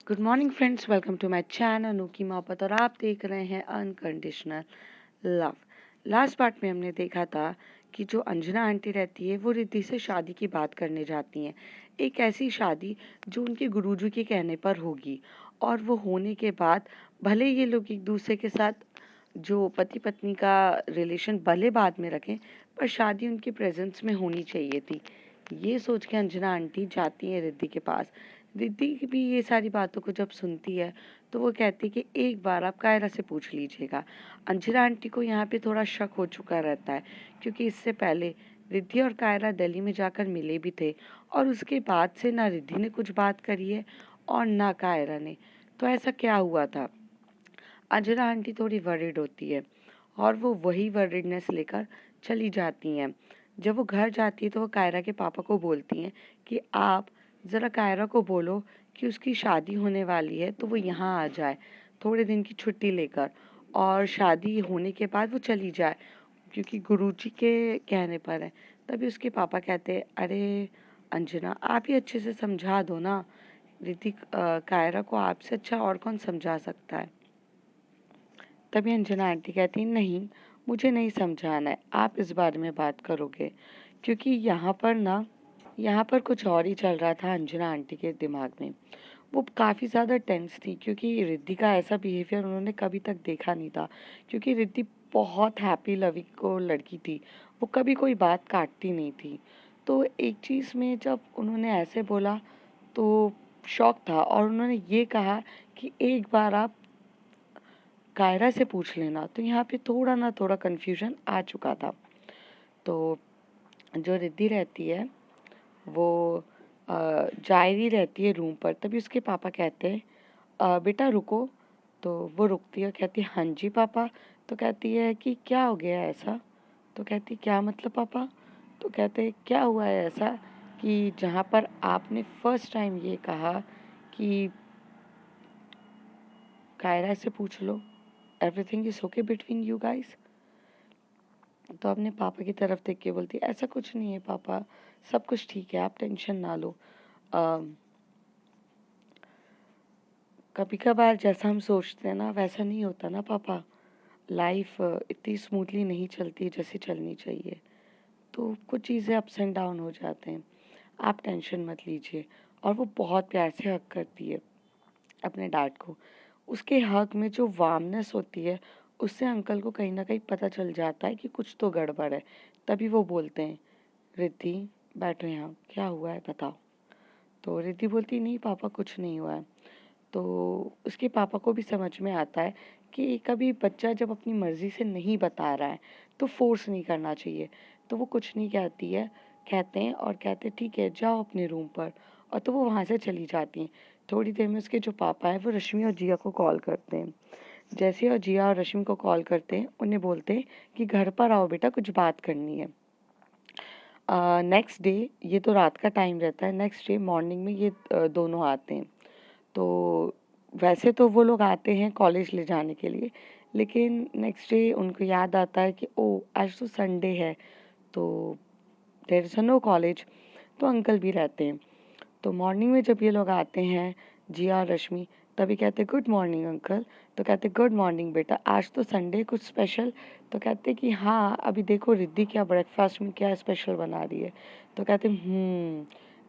Good morning friends, welcome to my channel Anu की मोहब्बत और आप देख रहे हैं अनकंडीशनल लव। लास्ट पार्ट में हमने देखा था कि जो अंजना आंटी रहती है वो रिद्धि से शादी की बात करने जाती हैं। एक ऐसी शादी जो उनके गुरुजी के कहने पर होगी और वो होने के बाद भले ये लोग एक दूसरे के साथ जो पति पत्नी का रिलेशन भले बाद में रखें, पर शादी उनके प्रेजेंस में होनी चाहिए थी। ये सोच के अंजना आंटी जाती हैं रिद्धि के पास। रिद्धि भी ये सारी बातों को जब सुनती है तो वो कहती है कि एक बार आप कायरा से पूछ लीजिएगा। अंजना आंटी को यहाँ पे थोड़ा शक हो चुका रहता है, क्योंकि इससे पहले रिद्धि और कायरा दिल्ली में जाकर मिले भी थे और उसके बाद से ना रिद्धि ने कुछ बात करी है और ना कायरा ने। तो ऐसा क्या हुआ था? अंजना आंटी थोड़ी वरिड होती है और वो वही वरिडनेस लेकर चली जाती हैं। जब वो घर जाती है तो वो कायरा के पापा को बोलती हैं कि आप ज़रा कायरा को बोलो कि उसकी शादी होने वाली है तो वो यहाँ आ जाए थोड़े दिन की छुट्टी लेकर, और शादी होने के बाद वो चली जाए, क्योंकि गुरुजी के कहने पर है। तभी उसके पापा कहते हैं, अरे अंजना, आप ही अच्छे से समझा दो ना। रिद्धि कायरा को आपसे अच्छा और कौन समझा सकता है? तभी अंजना आंटी कहती, नहीं, मुझे नहीं समझाना है, आप इस बारे में बात करोगे। क्योंकि यहाँ पर कुछ और ही चल रहा था अंजना आंटी के दिमाग में। वो काफ़ी ज़्यादा टेंस थी, क्योंकि रिद्धि का ऐसा बिहेवियर उन्होंने कभी तक देखा नहीं था। क्योंकि रिद्धि बहुत हैप्पी लवी को लड़की थी, वो कभी कोई बात काटती नहीं थी। तो एक चीज़ में जब उन्होंने ऐसे बोला तो शौक था, और उन्होंने ये कहा कि एक बार आप कायरा से पूछ लेना। तो यहाँ पे थोड़ा ना थोड़ा कन्फ्यूजन आ चुका था। तो जो रिद्धि रहती है वो जा रही रहती है रूम पर। तभी उसके पापा कहते हैं, बेटा रुको। तो वो रुकती है, कहती है, हाँ जी पापा। तो कहती है कि क्या हो गया ऐसा? तो कहती, क्या मतलब पापा? तो कहते, क्या हुआ है ऐसा कि जहाँ पर आपने फर्स्ट टाइम ये कहा कि कायरा से पूछ लो, everything is okay between you guys. तो अपने पापा की तरफ देख के बोलती, ऐसा कुछ नहीं है पापा, सब कुछ ठीक है, आप टेंशन ना लो। कभी कभार जैसा हम सोचते हैं ना वैसा नहीं होता ना पापा। लाइफ इतनी स्मूथली नहीं चलती जैसे चलनी चाहिए। तो कुछ चीज़ें अप्स एंड डाउन हो जाते हैं, आप टेंशन मत लीजिए। और वो बहुत प्यार से हग करती है अपने डैड को। उसके हक में जो वार्मनेस होती है, उससे अंकल को कहीं ना कहीं पता चल जाता है कि कुछ तो गड़बड़ है। तभी वो बोलते हैं, रिद्धि बैठो यहाँ, क्या हुआ है बताओ। तो रिद्धि बोलती, नहीं पापा कुछ नहीं हुआ है। तो उसके पापा को भी समझ में आता है कि कभी बच्चा जब अपनी मर्जी से नहीं बता रहा है तो फोर्स नहीं करना चाहिए। तो वो कुछ नहीं कहती है, कहते हैं और कहते ठीक है जाओ अपने रूम पर। और तो वो वहाँ से चली जाती हैं। थोड़ी देर में उसके जो पापा हैं वो रश्मि और जिया को कॉल करते हैं। जैसे और जिया और रश्मि को कॉल करते हैं, उन्हें बोलते हैं कि घर पर आओ बेटा, कुछ बात करनी है। नेक्स्ट डे, ये तो रात का टाइम रहता है, नेक्स्ट डे मॉर्निंग में ये दोनों आते हैं। तो वैसे तो वो लोग आते हैं कॉलेज ले जाने के लिए, लेकिन नेक्स्ट डे उनको याद आता है कि ओ आज तो संडे है, तो देयर इज़ नो कॉलेज। तो अंकल भी रहते हैं। तो मॉर्निंग में जब ये लोग आते हैं, जिया और रश्मि, तभी कहते गुड मॉर्निंग अंकल। तो कहते गुड मॉर्निंग बेटा, आज तो संडे, कुछ स्पेशल? तो कहते कि हाँ, अभी देखो रिद्धि क्या ब्रेकफास्ट में क्या स्पेशल बना रही है। तो कहते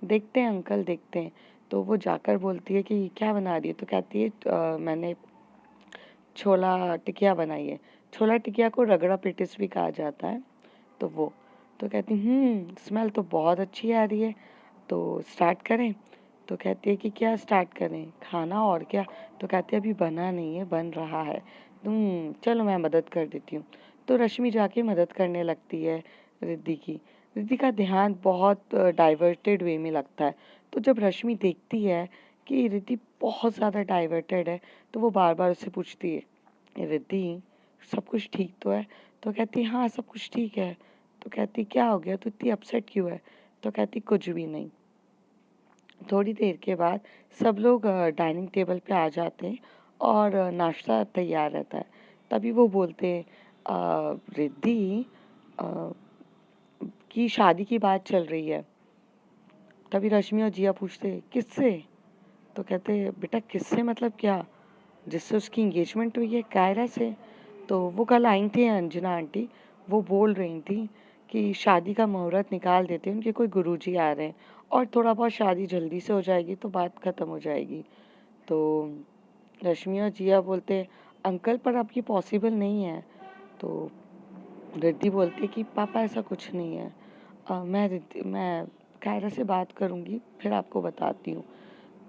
देखते हैं अंकल, देखते हैं। तो वो जाकर बोलती है कि क्या बना रही है? तो कहती है, मैंने छोला टिकिया बनाई है। छोला टिकिया को रगड़ा पेटिस भी कहा जाता है। तो वो तो कहती, स्मेल तो बहुत अच्छी आ रही है, तो स्टार्ट करें? तो कहती है कि क्या स्टार्ट करें, खाना और क्या? तो कहती है अभी बना नहीं है, बन रहा है। चलो मैं मदद कर देती हूँ। तो रश्मि जाके मदद करने लगती है रिद्धि की। रिद्धि का ध्यान बहुत डाइवर्टेड वे में लगता है। तो जब रश्मि देखती है कि रिद्धि बहुत ज़्यादा डाइवर्टेड है, तो वो बार बार उससे पूछती है, रिद्धि सब कुछ ठीक तो है? तो कहती हाँ सब कुछ ठीक है। तो कहती क्या हो गया, तो इतनी अपसेट क्यों है? तो कहती कुछ भी नहीं। थोड़ी देर के बाद सब लोग डाइनिंग टेबल पे आ जाते हैं और नाश्ता तैयार रहता है। तभी वो बोलते हैं, रिद्धि की शादी की बात चल रही है। तभी रश्मि और जिया पूछते किससे? तो कहते बेटा किससे मतलब क्या? जिससे उसकी एंगेजमेंट हुई है कायरा से। तो वो कल आई थी अंजना आंटी, वो बोल रही थी कि शादी का मुहूर्त निकाल देते हैं, उनके कोई गुरुजी आ रहे हैं और थोड़ा बहुत शादी जल्दी से हो जाएगी तो बात ख़त्म हो जाएगी। तो रश्मि और जिया बोलते अंकल पर अब ये पॉसिबल नहीं है। तो रिद्धि बोलती है कि पापा ऐसा कुछ नहीं है। मैं कायरा से बात करूँगी फिर आपको बताती हूँ।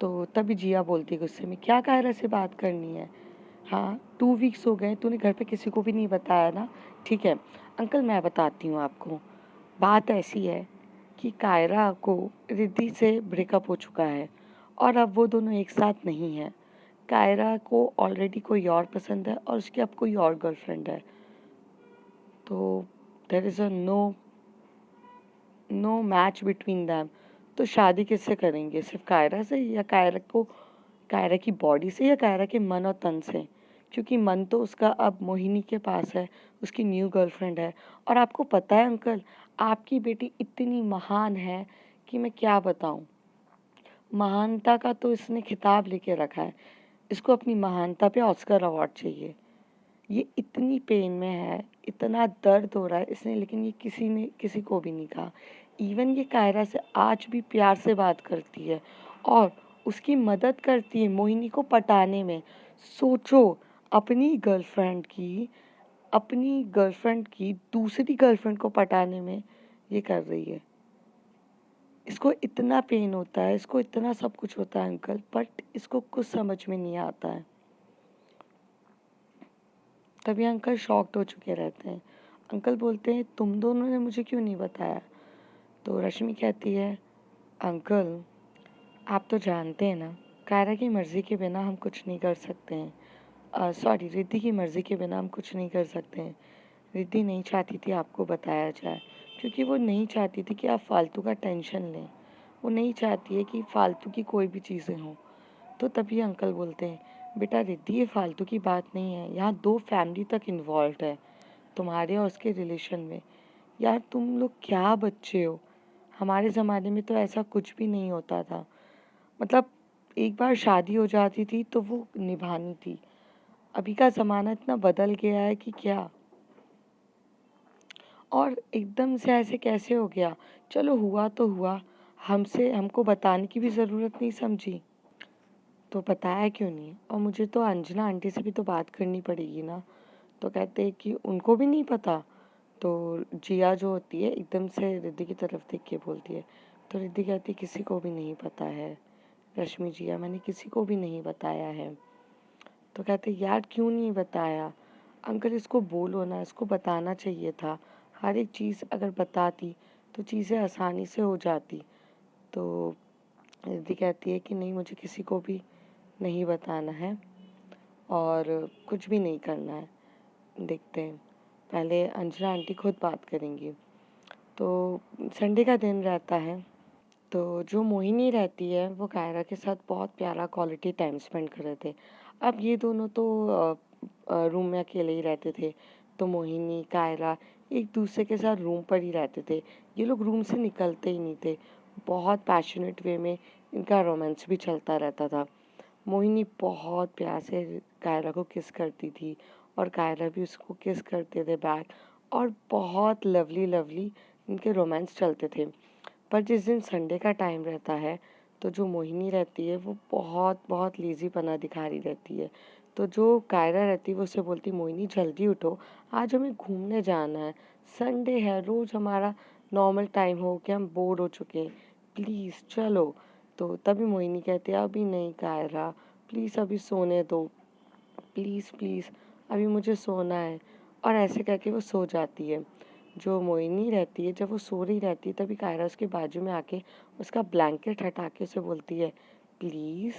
तो तभी जिया बोलती है गुस्से में, क्या कायरा से बात करनी है? हाँ 2 वीक्स हो गए, तूने घर पे किसी को भी नहीं बताया ना। ठीक है अंकल मैं बताती हूँ आपको। बात ऐसी है कि कायरा को रिद्धि से ब्रेकअप हो चुका है और अब वो दोनों एक साथ नहीं है। कायरा को ऑलरेडी कोई और पसंद है और उसकी अब कोई और गर्लफ्रेंड है। तो there is a no match between them. तो शादी किससे करेंगे? सिर्फ कायरा से, या कायरा की बॉडी से, या कायरा के मन और तन से? क्योंकि मन तो उसका अब मोहिनी के पास है, उसकी न्यू गर्लफ्रेंड है। और आपको पता है अंकल, आपकी बेटी इतनी महान है कि मैं क्या बताऊं। महानता का तो इसने खिताब लेके रखा है। इसको अपनी महानता पे ऑस्कर अवार्ड चाहिए। ये इतनी पेन में है, इतना दर्द हो रहा है इसने, लेकिन ये किसी ने किसी को भी नहीं कहा। इवन ये कायरा से आज भी प्यार से बात करती है और उसकी मदद करती है मोहिनी को पटाने में। सोचो, अपनी गर्लफ्रेंड की दूसरी गर्लफ्रेंड को पटाने में ये कर रही है। इसको इतना पेन होता है, इसको इतना सब कुछ होता है अंकल, बट इसको कुछ समझ में नहीं आता है। तभी अंकल शॉक्ड हो चुके रहते हैं। अंकल बोलते हैं तुम दोनों ने मुझे क्यों नहीं बताया? तो रश्मि कहती है अंकल आप तो जानते हैं ना, कायरा की मर्ज़ी के बिना हम कुछ नहीं कर सकते हैं। सॉरी, रिद्धि की मर्ज़ी के बिना हम कुछ नहीं कर सकते हैं। रिद्धि नहीं चाहती थी आपको बताया जाए, क्योंकि वो नहीं चाहती थी कि आप फालतू का टेंशन लें। वो नहीं चाहती है कि फालतू की कोई भी चीज़ें हों। तो तभी अंकल बोलते हैं बेटा रिद्धि ये फालतू की बात नहीं है, यहाँ 2 फैमिली तक इन्वॉल्व है तुम्हारे और उसके रिलेशन में। यार तुम लोग क्या बच्चे हो, हमारे ज़माने में तो ऐसा कुछ भी नहीं होता था। मतलब एक बार शादी हो जाती थी तो वो निभानी थी। अभी का ज़माना इतना बदल गया है कि क्या। और एकदम से ऐसे कैसे हो गया? चलो हुआ तो हुआ, हमको बताने की भी ज़रूरत नहीं समझी तो बताया क्यों नहीं? और मुझे तो अंजना आंटी से भी तो बात करनी पड़ेगी ना। तो कहते हैं कि उनको भी नहीं पता। तो जिया जो होती है एकदम से रिद्धि की तरफ देख के बोलती है। तो रिद्धि कहती है किसी को भी नहीं पता है रश्मि जिया, मैंने किसी को भी नहीं बताया है। तो कहते यार क्यों नहीं बताया? अंकल इसको बोलो ना, इसको बताना चाहिए था। हर एक चीज़ अगर बताती तो चीज़ें आसानी से हो जाती। तो रिद्धि कहती है कि नहीं मुझे किसी को भी नहीं बताना है और कुछ भी नहीं करना है। देखते हैं, पहले अंजना आंटी खुद बात करेंगी। तो संडे का दिन रहता है। तो जो मोहिनी रहती है वो कायरा के साथ बहुत प्यारा क्वालिटी टाइम स्पेंड कर रहे थे। अब ये दोनों तो रूम में अकेले ही रहते थे। तो मोहिनी कायरा एक दूसरे के साथ रूम पर ही रहते थे। ये लोग रूम से निकलते ही नहीं थे। बहुत पैशनेट वे में इनका रोमांस भी चलता रहता था। मोहिनी बहुत प्यार से कायरा को किस करती थी और कायरा भी उसको किस करते थे बैक। और बहुत लवली लवली इनके रोमांस चलते थे। पर जिस दिन संडे का टाइम रहता है तो जो मोहिनी रहती है वो बहुत बहुत लेज़ीपना दिखा रही रहती है। तो जो कायरा रहती है वो उससे बोलती मोहिनी जल्दी उठो, आज हमें घूमने जाना है, संडे है, रोज़ हमारा नॉर्मल टाइम हो के हम बोर हो चुके हैं, प्लीज़ चलो। तो तभी मोहिनी कहती है अभी नहीं कायरा, प्लीज़ अभी सोने दो, प्लीज़ प्लीज़ अभी मुझे सोना है। और ऐसे करके वो सो जाती है। जो मोहिनी रहती है जब वो सो रही रहती है तभी कायरा उसके बाजू में आके उसका ब्लैंकेट हटा के उसे बोलती है प्लीज़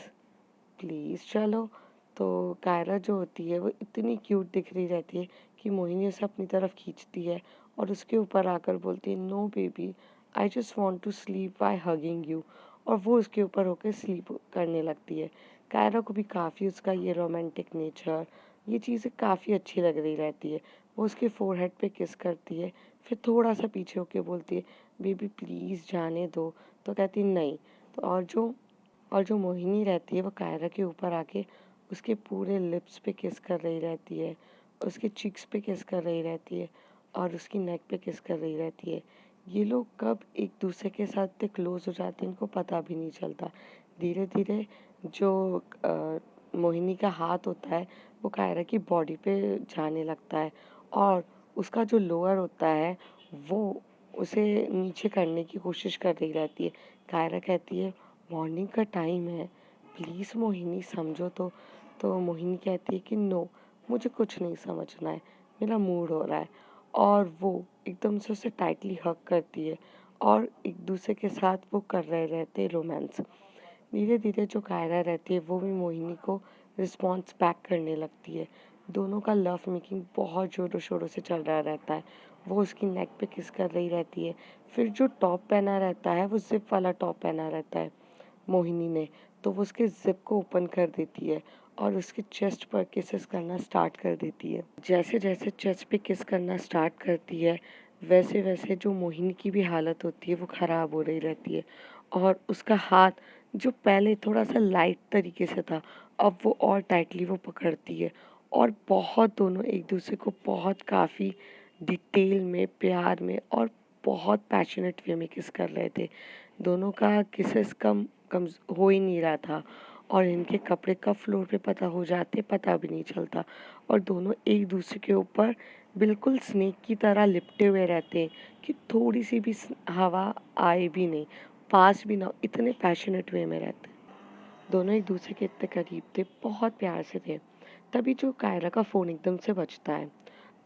प्लीज़ चलो। तो कायरा जो होती है वो इतनी क्यूट दिख रही रहती है कि मोहिनी उसे अपनी तरफ खींचती है और उसके ऊपर आकर बोलती है no baby, I just want to sleep by hugging you. और वो उसके ऊपर होकर स्लीप करने लगती है। कायरा को भी काफ़ी उसका ये रोमांटिक नेचर, ये चीज़ें काफ़ी अच्छी लग रही रहती है। वो उसके फोरहेड पे किस करती है, फिर थोड़ा सा पीछे होके बोलती है बेबी प्लीज़ जाने दो। तो कहती नहीं। तो और जो और जो मोहिनी रहती है वो कायरा के ऊपर आके उसके पूरे लिप्स पे किस कर रही रहती है, उसके चीक्स पे किस कर रही रहती है और उसकी नेक पे किस कर रही रहती है। ये लोग कब एक दूसरे के साथ इतने क्लोज हो जाते हैं इनको पता भी नहीं चलता। धीरे धीरे जो मोहिनी का हाथ होता है वो कायरा की बॉडी पे जाने लगता है और उसका जो लोअर होता है वो उसे नीचे करने की कोशिश कर रही रहती है। कायरा कहती है मॉर्निंग का टाइम है, प्लीज़ मोहिनी समझो। तो मोहिनी कहती है कि नो, मुझे कुछ नहीं समझना है, मेरा मूड हो रहा है। और वो एकदम से उसे टाइटली हग करती है और एक दूसरे के साथ वो कर रहे रहते हैं रोमांस। धीरे धीरे जो कायरा रहती है वो भी मोहिनी को रिस्पॉन्स बैक करने लगती है। दोनों का लव मेकिंग बहुत ज़ोरों शोरों से चल रहा रहता है। वो उसकी नेक पे किस कर रही रहती है। फिर जो टॉप पहना रहता है वो जिप वाला टॉप पहना रहता है मोहिनी ने, तो वो उसके जिप को ओपन कर देती है और उसके चेस्ट पर किसेस करना स्टार्ट कर देती है। जैसे जैसे चेस्ट पे किस करना स्टार्ट करती है वैसे वैसे जो मोहिनी की भी हालत होती है वो ख़राब हो रही रहती है और उसका हाथ जो पहले थोड़ा सा लाइट तरीके से था अब वो और टाइटली वो पकड़ती है और बहुत दोनों एक दूसरे को बहुत काफ़ी डिटेल में प्यार में और बहुत पैशनेट वे में किस कर रहे थे। दोनों का किसेस कम हो ही नहीं रहा था और इनके कपड़े कब फ्लोर पे पता हो जाते पता भी नहीं चलता और दोनों एक दूसरे के ऊपर बिल्कुल स्नेक की तरह लिपटे हुए रहते हैं कि थोड़ी सी भी हवा आए भी नहीं, पास भी ना हो, इतने पैशनेट वे में रहते। दोनों एक दूसरे के इतने करीब थे, बहुत प्यार से थे। तभी जो कायरा का फ़ोन एकदम से बजता है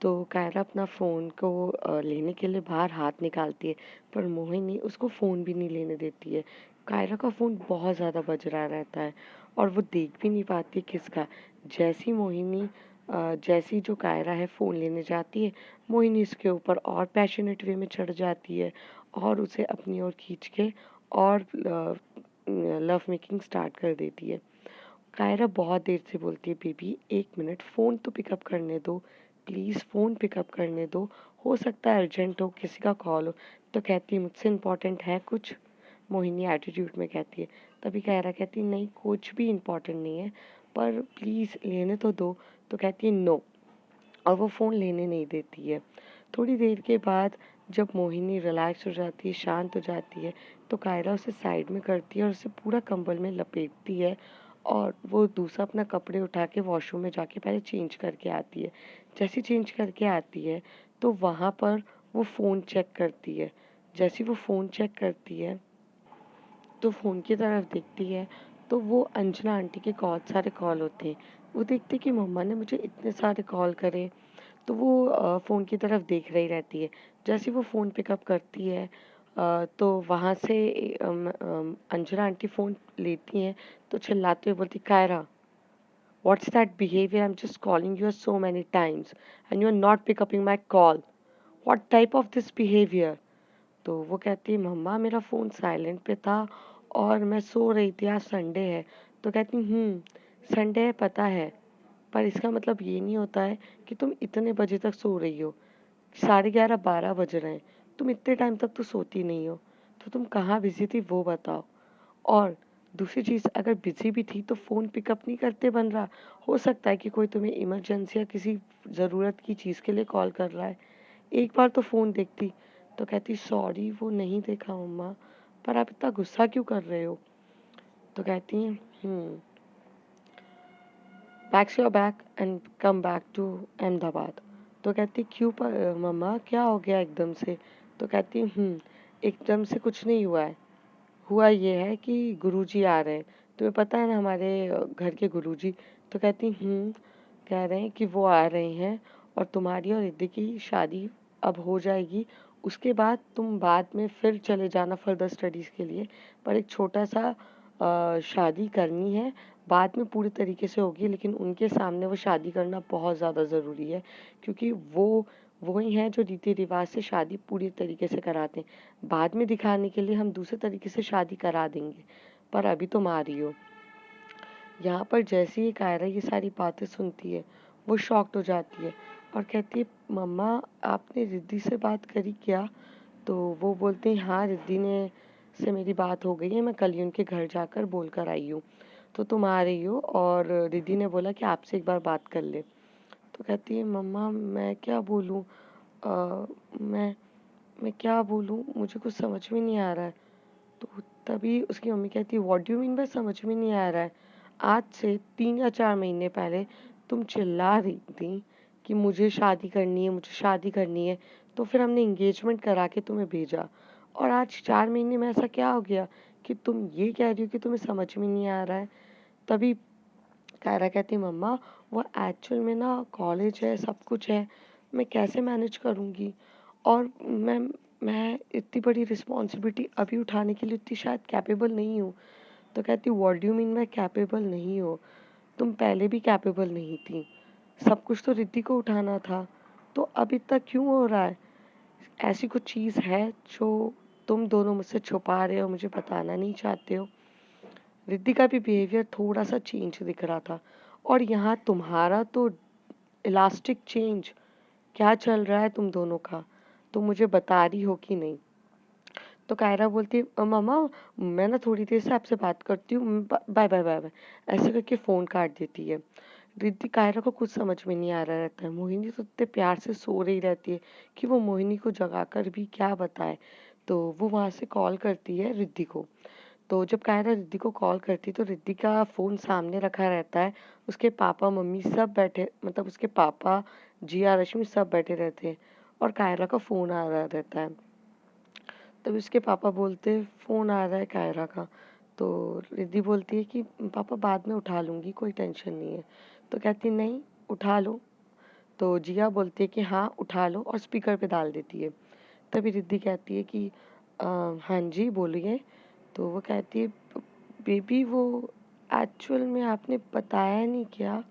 तो कायरा अपना फ़ोन को लेने के लिए बाहर हाथ निकालती है पर मोहिनी उसको फ़ोन भी नहीं लेने देती है। कायरा का फ़ोन बहुत ज़्यादा बज रहा रहता है और वो देख भी नहीं पाती किसका। जैसी मोहिनी जैसी जो कायरा है फ़ोन लेने जाती है मोहिनी इसके ऊपर और पैशनेट वे में चढ़ जाती है और उसे अपनी ओर खींच के और लव मेकिंग स्टार्ट कर देती है। कायरा बहुत देर से बोलती है बेबी 1 मिनट फ़ोन तो पिकअप करने दो, प्लीज़ फ़ोन पिकअप करने दो, हो सकता है अर्जेंट हो किसी का कॉल हो। तो कहती है मुझसे इम्पोर्टेंट है कुछ, मोहिनी एटीट्यूड में कहती है। तभी कायरा कहती है नहीं कुछ भी इम्पोर्टेंट नहीं है पर प्लीज़ लेने तो दो। तो कहती है नो और वो फ़ोन लेने नहीं देती है। थोड़ी देर के बाद जब मोहिनी रिलैक्स हो जाती है शांत हो जाती है तो कायरा उसे साइड में करती है और उसे पूरा कंबल में लपेटती है और वो दूसरा अपना कपड़े उठा के वॉशरूम में जाके पहले चेंज करके आती है। जैसे चेंज करके आती है तो वहाँ पर वो फ़ोन चेक करती है। जैसे वो फ़ोन चेक करती है तो फ़ोन की तरफ देखती है तो वो अंजना आंटी के बहुत सारे कॉल होते हैं। वो देखती है कि मम्मा ने मुझे इतने सारे कॉल करे तो वो फ़ोन की तरफ देख रही रहती है। जैसे वो फ़ोन पिकअप करती है तो वहाँ से अंजना आंटी फ़ोन लेती हैं तो चिल्लाते हुए बोलती Kaira what's that behaviour, I am just calling you so many times and you are not picking my call, what type of this behavior। तो वो कहती है मम्मा मेरा फ़ोन साइलेंट पे था और मैं सो रही थी, आज संडे है। तो कहती संडे है पता है पर इसका मतलब ये नहीं होता है कि तुम इतने बजे तक सो रही हो। 11:30 12 बज रहे हैं, तुम इतने टाइम तक तो सोती नहीं हो, तो तुम कहाँ बिजी थी वो बताओ। और दूसरी चीज़ अगर बिजी भी थी तो फ़ोन पिकअप नहीं करते बन रहा, हो सकता है कि कोई तुम्हें इमरजेंसी या किसी ज़रूरत की चीज़ के लिए कॉल कर रहा है, एक बार तो फ़ोन देखती। तो कहती सॉरी वो नहीं देखा मम्मा, पर आप इतना गुस्सा क्यों कर रहे हो। तो कहती हैं packs your bag and come back to Ahmedabad. तो कहती क्यों मम्मा क्या हो गया एकदम से। तो कहती एकदम से कुछ नहीं हुआ है, हुआ ये है कि गुरुजी आ रहे हैं, तुम्हें पता है ना हमारे घर के गुरुजी। तो कहती कह रहे हैं कि वो आ रहे हैं और तुम्हारी और रिद्धि की शादी अब हो जाएगी, उसके बाद तुम बाद में फिर चले जाना फर्दर स्टडीज़ के लिए, पर एक छोटा सा शादी करनी है, बाद में पूरी तरीके से होगी लेकिन उनके सामने वो शादी करना बहुत ज़्यादा ज़रूरी है क्योंकि वो ही हैं जो रीति रिवाज से शादी पूरी तरीके से कराते हैं। बाद में दिखाने के लिए हम दूसरे तरीके से शादी करा देंगे, पर अभी तुम आ रही हो। यहाँ पर जैसे ही कायरा ये सारी बातें सुनती है वो शॉक्ड हो जाती है और कहती है मम्मा आपने रिद्धि से बात करी क्या। तो वो बोलते हैं हाँ रिद्धि ने से मेरी बात हो गई है, मैं कल ही उनके घर जाकर बोल कर आई हूँ, तो तुम आ रही हो। और रिद्धि ने बोला कि आपसे एक बार बात कर ले। तो कहती है मम्मा मैं क्या बोलूँ, मैं क्या बोलूँ, मुझे कुछ समझ में नहीं आ रहा है। तो तभी उसकी मम्मी कहती है what do you mean by समझ में नहीं आ रहा है? आज से 3 या 4 महीने पहले तुम चिल्ला रही थी कि मुझे शादी करनी है, मुझे शादी करनी है, तो फिर हमने एंगेजमेंट करा के तुम्हें भेजा, और आज 4 महीने में ऐसा क्या हो गया कि तुम ये कह रही हो कि तुम्हें समझ में नहीं आ रहा है? तभी कायरा कहती मम्मा वो एक्चुअल में ना कॉलेज है, सब कुछ है, मैं कैसे मैनेज करूँगी, और मैं इतनी बड़ी रिस्पॉन्सिबिलिटी अभी उठाने के लिए इतनी शायद कैपेबल नहीं हूँ। तो कहती व्हाट डू यू मीन मैं कैपेबल नहीं हो? तुम पहले भी कैपेबल नहीं थी, सब कुछ तो रिद्धि को उठाना था, तो अभी तक क्यों हो रहा है? ऐसी कुछ चीज़ है जो तुम दोनों मुझसे छुपा रहे हो, मुझे बताना नहीं चाहते हो? रिद्धि का भी बिहेवियर थोड़ा सा चेंज दिख रहा था, और यहाँ तुम्हारा तो इलास्टिक चेंज, क्या चल रहा है तुम दोनों का, तुम मुझे बता रही हो कि नहीं? तो कायरा बोलती है मम्मा मैं ना थोड़ी देर से आपसे बात करती हूँ, बाय बाय बाय बाय, ऐसे करके फ़ोन काट देती है। रिद्धि कायरा को कुछ समझ में नहीं आ रहा रहता है, मोहिनी तो इतने प्यार से सो रही रहती है कि वो मोहिनी को जगाकर भी क्या बताए। तो वो वहाँ से कॉल करती है रिद्धि को। तो जब कायरा रिद्धि को कॉल करती है तो रिद्धि का फ़ोन सामने रखा रहता है, उसके पापा मम्मी सब बैठे, मतलब उसके पापा जिया रश्मि सब बैठे रहते हैं, और कायरा का फ़ोन आ रहा रहता है। तब उसके पापा बोलते फ़ोन आ रहा है कायरा का। तो रिद्धि बोलती है कि पापा बाद में उठा लूँगी, कोई टेंशन नहीं है। तो कहती नहीं, उठा लो। तो जिया बोलती है कि हाँ उठा लो, और स्पीकर पे डाल देती है। तभी रिद्धि कहती है कि हाँ जी बोलिए। तो वो कहती है बेबी वो एक्चुअल में आपने बताया नहीं क्या?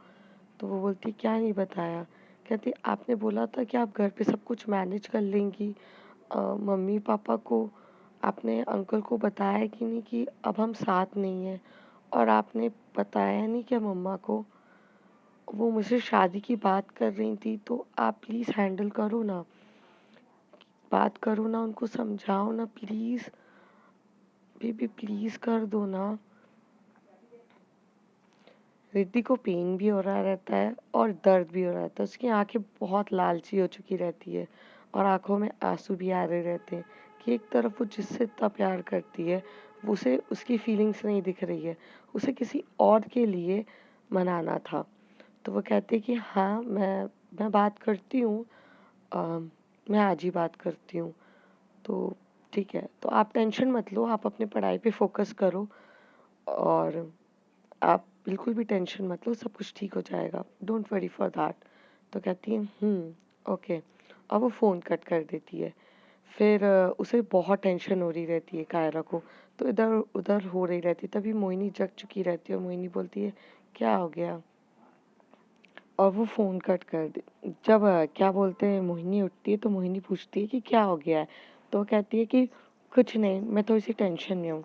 तो वो बोलती है क्या नहीं बताया? कहती आपने बोला था कि आप घर पे सब कुछ मैनेज कर लेंगी, मम्मी पापा को आपने अंकल को बताया कि नहीं कि अब हम साथ नहीं हैं, और आपने बताया नहीं क्या मम्मा को? वो मुझसे शादी की बात कर रही थी, तो आप प्लीज़ हैंडल करो ना, बात करो ना, उनको समझाओ ना प्लीज़, बेबी प्लीज़ कर दो ना। रिद्धि को पेन भी हो रहा रहता है और दर्द भी हो रहा रहता है, उसकी आंखें बहुत लालची हो चुकी रहती है, और आंखों में आंसू भी आ रहे रहते हैं कि एक तरफ वो जिससे इतना प्यार करती है वो उसे उसकी फीलिंग्स नहीं दिख रही है, उसे किसी और के लिए मनाना था। तो वो कहती है कि हाँ मैं बात करती हूँ, अ, मैं आज ही बात करती हूँ। तो ठीक है, तो आप टेंशन मत लो, आप अपने पढ़ाई पे फोकस करो, और आप बिल्कुल भी टेंशन मत लो, सब कुछ ठीक हो जाएगा, डोंट वरी फॉर दैट। तो कहती है ओके, और वो फ़ोन कट कर देती है। फिर उसे बहुत टेंशन हो रही रहती है कायरा को, तो इधर उधर हो रही रहती है। तभी मोहिनी जग चुकी रहती है, और मोहिनी बोलती है क्या हो गया, और वो फ़ोन कट कर दे। जब क्या बोलते हैं मोहिनी उठती है तो मोहिनी पूछती है कि क्या हो गया है? तो वो कहती है कि कुछ नहीं, मैं थोड़ी सी टेंशन में हूँ।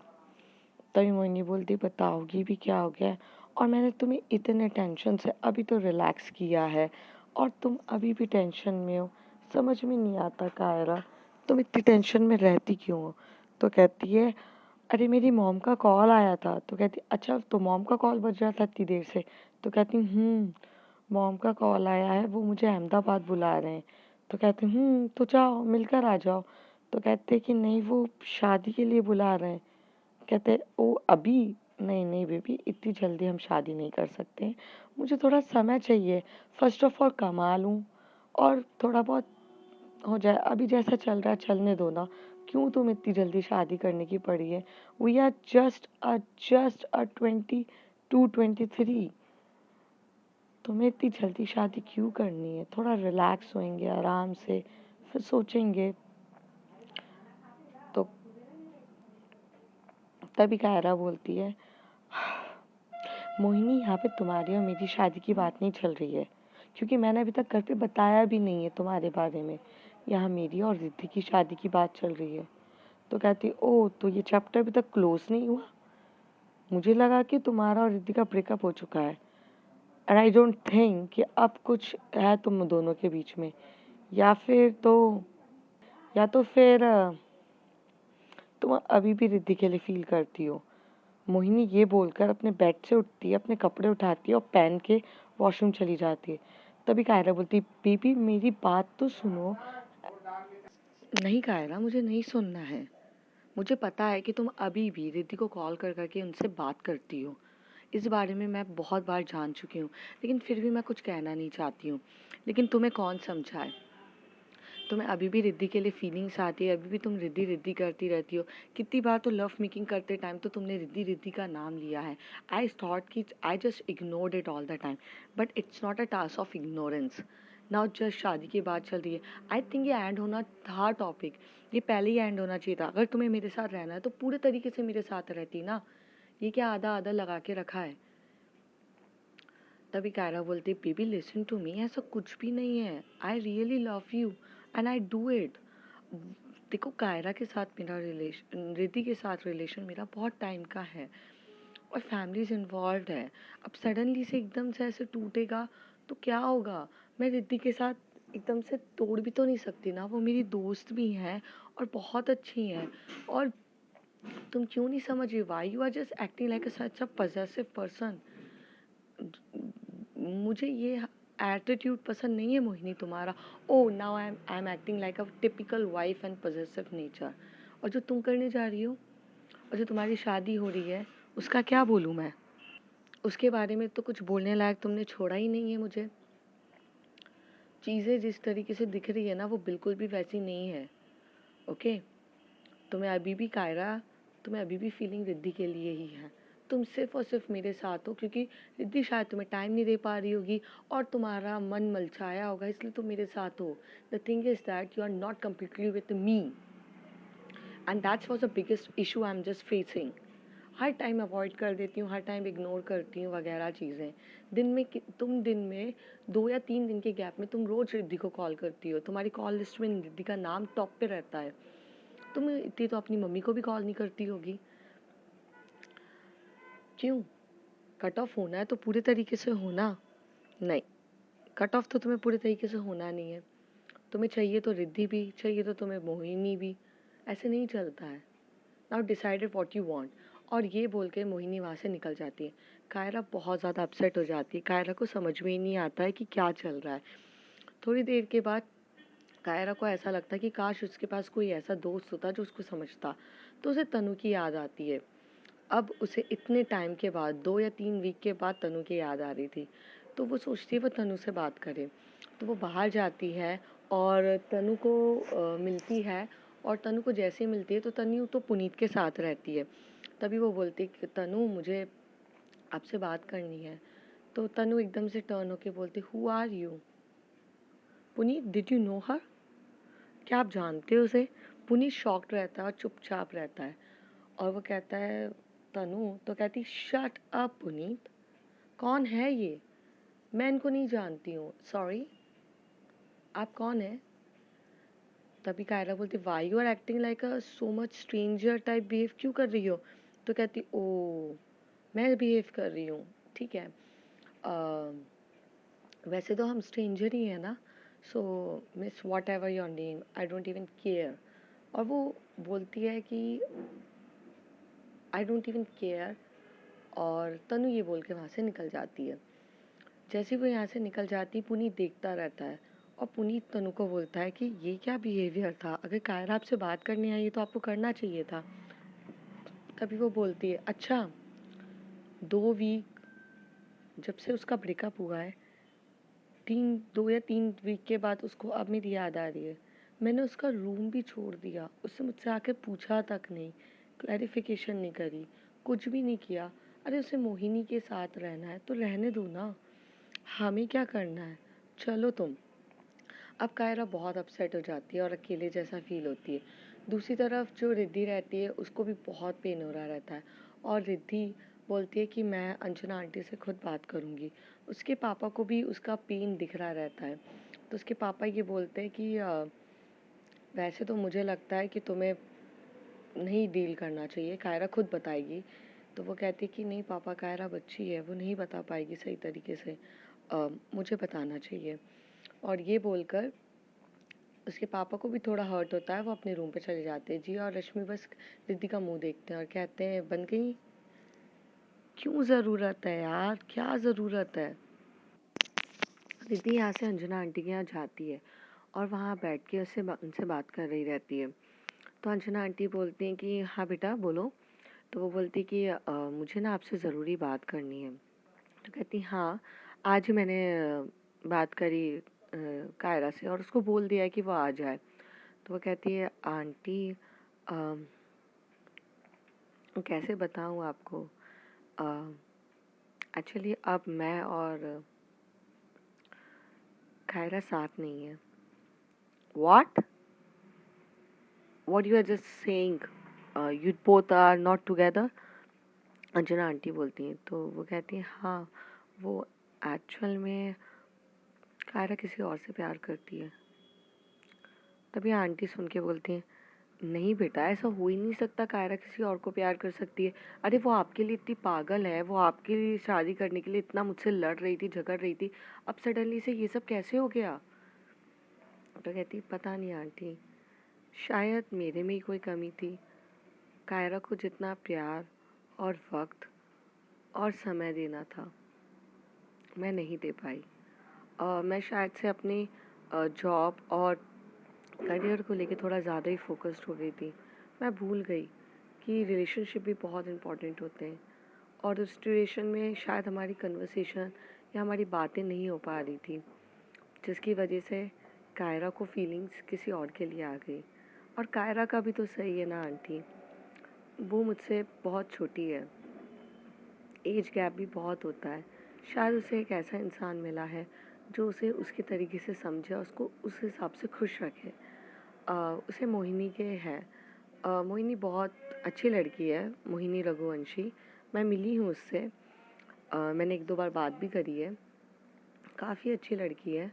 तभी मोहिनी बोलती बताओगी भी क्या हो गया है? और मैंने तुम्हें इतने टेंशन से अभी तो रिलैक्स किया है, और तुम अभी भी टेंशन में हो, समझ में नहीं आता कायरा, तुम इतनी टेंशन में रहती क्यों हो? तो कहती है अरे मेरी मॉम का कॉल आया था। तो कहती अच्छा तो मॉम का कॉल बज रहा था इतनी देर से? तो कहती मॉम का कॉल आया है, वो मुझे अहमदाबाद बुला रहे हैं। तो कहते तो जाओ मिलकर आ जाओ। तो कहते कि नहीं वो शादी के लिए बुला रहे हैं। कहते ओ अभी? नहीं नहीं बेबी, इतनी जल्दी हम शादी नहीं कर सकते, मुझे थोड़ा समय चाहिए, फर्स्ट ऑफ ऑल कमा लूँ, और थोड़ा बहुत हो जाए, अभी जैसा चल रहा है चलने दो ना, क्यों तुम इतनी जल्दी शादी करने की पड़ी है? वी आर जस्ट अ 22 23, तुम्हें इतनी जल्दी शादी क्यों करनी है? थोड़ा रिलैक्स होएंगे आराम से, फिर सोचेंगे। तो तभी कायरा बोलती है मोहिनी यहाँ पे तुम्हारी और मेरी शादी की बात नहीं चल रही है, क्योंकि मैंने अभी तक घर पे बताया भी नहीं है तुम्हारे बारे में, यहाँ मेरी और रिद्धि की शादी की बात चल रही है। तो कहती ओ तो ये चैप्टर अभी तक क्लोज नहीं हुआ, मुझे लगा कि तुम्हारा और रिद्धि का ब्रेकअप हो चुका है, एंड आई डोंट थिंक कि अब कुछ है तुम दोनों के बीच में, या फिर तो या तो फिर तुम अभी भी रिद्धि के लिए फील करती हो। मोहिनी ये बोलकर अपने बेड से उठती है, अपने कपड़े उठाती है और पहन के वॉशरूम चली जाती है। तभी कायरा बोलती, बेबी मेरी बात तो सुनो। नहीं कायरा, मुझे नहीं सुनना है। मुझे पता है कि तुम अभी भी रिद्धि को कॉल कर करके उनसे बात करती हो। इस बारे में मैं बहुत बार जान चुकी हूँ, लेकिन फिर भी मैं कुछ कहना नहीं चाहती हूँ। लेकिन तुम्हें कौन समझाए? तुम्हें अभी भी रिद्धि के लिए फीलिंग्स आती है, अभी भी तुम रिद्धि रिद्धि करती रहती हो। कितनी बार तो लव मेकिंग करते टाइम तो तुमने रिद्धि रिद्धि का नाम लिया है। आई थॉट कि I just ignored it all the time, but it's not a task of ignorance. Now just शादी की बात चल रही है। आई थिंक ये एंड होना था टॉपिक, ये पहले ही एंड होना चाहिए था। अगर तुम्हें मेरे साथ रहना है तो पूरे तरीके से मेरे साथ रहती ना, ये क्या आधा आधा लगा के रखा है। तभी कायरा बोलती, बेबी लिसन टू मी, ऐसा कुछ भी नहीं है। I really love you and I do it. देखो कायरा के साथ मेरा रिलेशन, रिद्धि के साथ रिलेशन मेरा बहुत टाइम का है और फैमिलीज इन्वॉल्व है। अब सडनली से एकदम से ऐसे टूटेगा तो क्या होगा? मैं रिद्धि के साथ एकदम से तोड़ भी तो नहीं सकती ना, वो मेरी दोस्त भी हैं और बहुत अच्छी हैं। और तुम क्यों नहीं समझ रही? Why you are just acting like a such a possessive person? मुझे ये एटीट्यूड पसंद नहीं है मोहिनी तुम्हारा। Oh now I am acting like a typical wife and possessive nature. और जो तुम करने जा रही हो और जो तुम्हारी शादी हो रही है उसका क्या बोलूँ मैं? उसके बारे में तो कुछ बोलने लायक तुमने छोड़ा ही नहीं है मुझे। चीज़ें जिस तरीके से दिख रही है ना वो बिल्कुल भी वैसी नहीं है। ओके, तुम्हें अभी भी कायरा, तुम्हें अभी भी फीलिंग रिद्धि के लिए ही है। तुम सिर्फ और सिर्फ मेरे साथ हो क्योंकि रिद्धि शायद तुम्हें टाइम नहीं दे पा रही होगी और तुम्हारा मन मलचाया होगा, इसलिए तुम मेरे साथ हो। The thing is that you are not completely with me and that's was the biggest issue I am just facing. हर टाइम अवॉइड कर देती हूँ, हर टाइम इग्नोर करती हूँ वगैरह चीज़ें। दिन में तुम दिन में 2 या 3 दिन के गैप में तुम रोज़ रिद्धि को कॉल करती हो। तुम्हारी कॉल लिस्ट में रिद्धि का नाम टॉप पे रहता है। तुम इतनी तो अपनी मम्मी को भी कॉल नहीं करती होगी। क्यों? कट ऑफ होना है तो पूरे तरीके से होना। नहीं, कट ऑफ तो तुम्हें पूरे तरीके से होना नहीं है। तुम्हें चाहिए तो रिद्धि भी चाहिए, तो तुम्हें मोहिनी भी। ऐसे नहीं चलता है। Now decided what you want. और ये बोल के मोहिनी वहाँ से निकल जाती है। कायरा बहुत ज़्यादा अपसेट हो जाती है। कायरा को समझ में ही नहीं आता है कि क्या चल रहा है। थोड़ी देर के बाद कायरा को ऐसा लगता है कि काश उसके पास कोई ऐसा दोस्त होता जो उसको समझता। तो उसे तनु की याद आती है। अब उसे इतने टाइम के बाद 2 या 3 वीक के बाद तनु की याद आ रही थी। तो वो सोचती है वो तनु से बात करे। तो वो बाहर जाती है और तनु को मिलती है। और तनु को जैसे ही मिलती है तो तनु तो पुनीत के साथ रहती है। तभी वो बोलती है कि तनु मुझे आपसे बात करनी है। तो तनु एकदम से टर्न होके बोलती, who are you? Puneet, did you know her? क्या आप जानते हो उसे? पुनीत शॉक्ड रहता है और चुपचाप रहता है। और वो कहता है, तनु तो कहती, शट अप पुनीत, कौन है ये? मैं इनको नहीं जानती हूँ, सॉरी। आप कौन है? तभी कायरा बोलती, why you are acting like a so much stranger type, behave क्यों कर रही हो? तो कहती, ओ मैं बिहेव कर रही हूँ, ठीक है। वैसे तो हम स्ट्रेंजर ही हैं ना। So miss whatever your name, I don't even care. और वो बोलती है कि आई डोंट इवन केयर। और तनु ये बोल के वहाँ से निकल जाती है। जैसे वो यहाँ से निकल जाती, पुनीत देखता रहता है। और पुनीत तनु को बोलता है कि ये क्या बिहेवियर था? अगर कायरा आपसे बात करने आई तो आपको करना चाहिए था। तभी वो बोलती है, अच्छा 2 वीक जब से उसका ब्रेकअप हुआ है, 2 या 3 वीक के बाद उसको अब मेरी याद आ रही है। मैंने उसका रूम भी छोड़ दिया, उससे मुझसे आके पूछा तक नहीं, क्लैरिफिकेशन नहीं करी, कुछ भी नहीं किया। अरे उसे मोहिनी के साथ रहना है तो रहने दो ना, हमें क्या करना है? चलो तुम। अब कायरा बहुत अपसेट हो जाती है और अकेले जैसा फील होती है। दूसरी तरफ जो रिद्धि रहती है उसको भी बहुत पेन हो रहा रहता है। और रिद्धि बोलती है कि मैं अंजना आंटी से खुद बात करूँगी। उसके पापा को भी उसका पेन दिख रहा रहता है। तो उसके पापा ये बोलते हैं कि वैसे तो मुझे लगता है कि तुम्हें नहीं डील करना चाहिए, कायरा खुद बताएगी। तो वो कहती है कि नहीं पापा, कायरा बच्ची है, वो नहीं बता पाएगी सही तरीके से, मुझे बताना चाहिए। और ये बोलकर उसके पापा को भी थोड़ा हर्ट होता है, वो अपने रूम पे चले जाते हैं। जिया और रश्मि बस रिद्धि का मुंह देखते हैं और कहते हैं बन गई। क्यों ज़रूरत है यार, क्या ज़रूरत है। रिद्धि यहाँ से अंजना आंटी के यहाँ जाती है और वहाँ बैठ के उनसे बात कर रही रहती है। तो अंजना आंटी बोलती हैं कि हाँ बेटा बोलो। तो वो बोलती कि मुझे ना आपसे ज़रूरी बात करनी है। तो कहती हाँ, आज ही मैंने बात करी कायरा से और उसको बोल दिया है कि वो आ जाए। तो वो कहती है आंटी कैसे बताऊँ आपको, एक्चुअली अब मैं और कायरा साथ नहीं है। What what you are just saying, you both are not together. Anjana aunty बोलती हैं। तो वो कहती हैं हाँ, वो एक्चुअल में कायरा किसी और से प्यार करती है। तभी आंटी सुन के बोलती हैं नहीं बेटा, ऐसा हो ही नहीं सकता, कायरा किसी और को प्यार कर सकती है। अरे वो आपके लिए इतनी पागल है, वो आपके लिए शादी करने के लिए इतना मुझसे लड़ रही थी, झगड़ रही थी, अब सडनली से ये सब कैसे हो गया। तो कहती पता नहीं आंटी, शायद मेरे में ही कोई कमी थी। कायरा को जितना प्यार और वक्त और समय देना था मैं नहीं दे पाई। मैं शायद से अपनी जॉब और करियर को लेके थोड़ा ज़्यादा ही फोकस्ड हो गई थी। मैं भूल गई कि रिलेशनशिप भी बहुत इम्पोर्टेंट होते हैं और उस ड्यूरेशन में शायद हमारी कन्वर्सेशन या हमारी बातें नहीं हो पा रही थी, जिसकी वजह से कायरा को फीलिंग्स किसी और के लिए आ गई। और कायरा का भी तो सही है ना आंटी, वो मुझसे बहुत छोटी है, एज गैप भी बहुत होता है। शायद उसे एक ऐसा इंसान मिला है जो उसे उसके तरीके से समझे और उसको उस हिसाब से खुश रखे। उसे मोहिनी के है। मोहिनी बहुत अच्छी लड़की है, मोहिनी रघुवंशी। मैं मिली हूँ उससे, मैंने एक दो बार बात भी करी है। काफ़ी अच्छी लड़की है।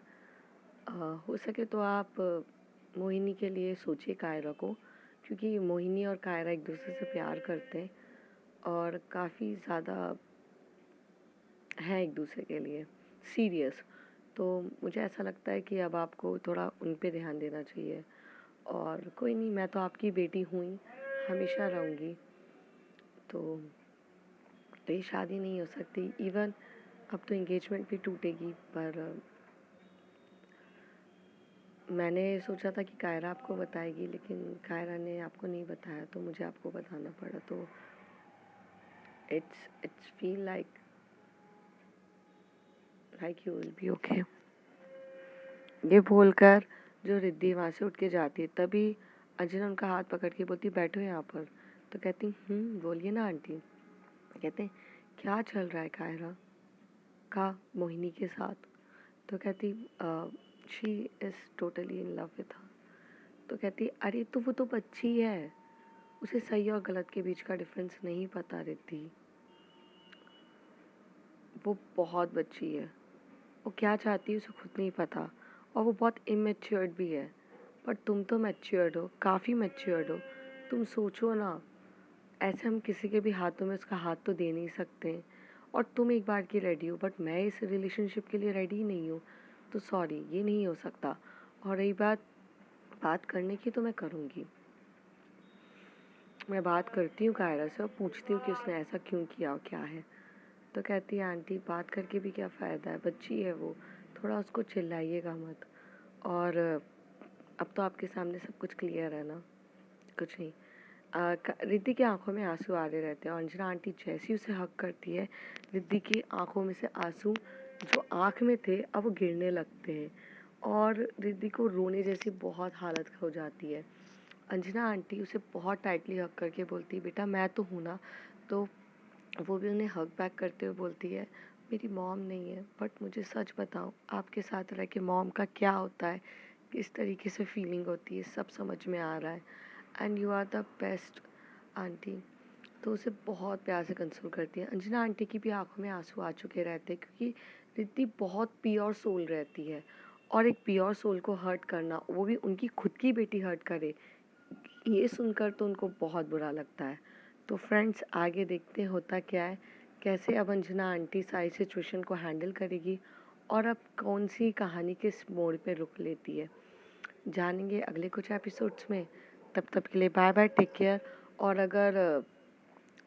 हो सके तो आप मोहिनी के लिए सोचिए कायरा को, क्योंकि मोहिनी और कायरा एक दूसरे से प्यार करते हैं और काफ़ी ज़्यादा हैं एक दूसरे के लिए सीरियस। तो मुझे ऐसा लगता है कि अब आपको थोड़ा उन पे ध्यान देना चाहिए। और कोई नहीं, मैं तो आपकी बेटी हूँ ही, हमेशा रहूँगी। तो ये शादी नहीं हो सकती। इवन अब तो एंगेजमेंट भी टूटेगी, पर मैंने सोचा था कि कायरा आपको बताएगी, लेकिन कायरा ने आपको नहीं बताया तो मुझे आपको बताना पड़ा। तो it's feel like you will be okay. ये बोलकर जो रिद्धि वहाँ से उठ के जाती है, तभी अंजना उनका हाथ पकड़ के बोलती बैठो यहाँ पर। तो कहती बोलिए ना आंटी। कहते हैं क्या चल रहा है कायरा का मोहिनी के साथ। तो कहती she is totally in love with her. तो कहती अरे तो वो तो बच्ची है, उसे सही और गलत के बीच का डिफरेंस नहीं पता रहती, वो बहुत बच्ची है, वो क्या चाहती है उसे खुद नहीं पता, और वो बहुत इमेच्योर्ड भी है। पर तुम तो मैच्योर्ड हो, काफ़ी मैच्योर्ड हो। तुम सोचो ना, ऐसे हम किसी के भी हाथों में उसका हाथ तो दे नहीं सकते। और तुम एक बार की रेडी हो, बट मैं इस रिलेशनशिप के लिए रेडी नहीं हूँ। तो सॉरी, ये नहीं हो सकता। और रही बात करने की, तो मैं करूँगी। मैं बात करती हूँ कायरा से और पूछती हूँ कि उसने ऐसा क्यों किया और क्या है। तो कहती है आंटी बात करके भी क्या फ़ायदा है, बच्ची है वो, थोड़ा उसको चिल्लाइएगा मत। और अब तो आपके सामने सब कुछ क्लियर है ना, कुछ नहीं। रिद्धि की आंखों में आंसू आ रहे रहते हैं और अंजना आंटी जैसी उसे हक करती है, रिद्धि की आंखों में से आंसू जो आंख में थे अब वो गिरने लगते हैं और रिद्धि को रोने जैसी बहुत हालत हो जाती है। अंजना आंटी उसे बहुत टाइटली हक करके बोलती है बेटा मैं तो हूँ ना। तो वो भी उन्हें हक बैक करते हुए बोलती है मेरी मॉम नहीं है, बट मुझे सच बताओ आपके साथ रह के मॉम का क्या होता है, किस तरीके से फीलिंग होती है, सब समझ में आ रहा है। And you are the best aunty. तो उसे बहुत प्यार से कंसोल करती है। अंजना आंटी की भी आंखों में आंसू आ चुके रहते हैं, क्योंकि रिद्धि बहुत प्योर सोल रहती है और एक प्योर सोल को हर्ट करना, वो भी उनकी खुद की बेटी हर्ट करे, ये सुनकर तो उनको बहुत बुरा लगता है। तो फ्रेंड्स आगे देखते हैं होता क्या है, कैसे अब अंजना आंटी सारी सिचुएशन को हैंडल करेगी और अब कौन सी कहानी किस मोड़ पे रुक लेती है। जानेंगे अगले कुछ एपिसोड्स में। तब तक के लिए बाय बाय, टेक केयर। और अगर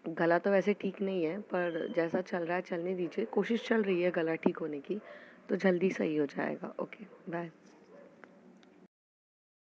गला तो वैसे ठीक नहीं है, पर जैसा चल रहा है चलने दीजिए, कोशिश चल रही है गला ठीक होने की, तो जल्दी सही हो जाएगा। Okay bye.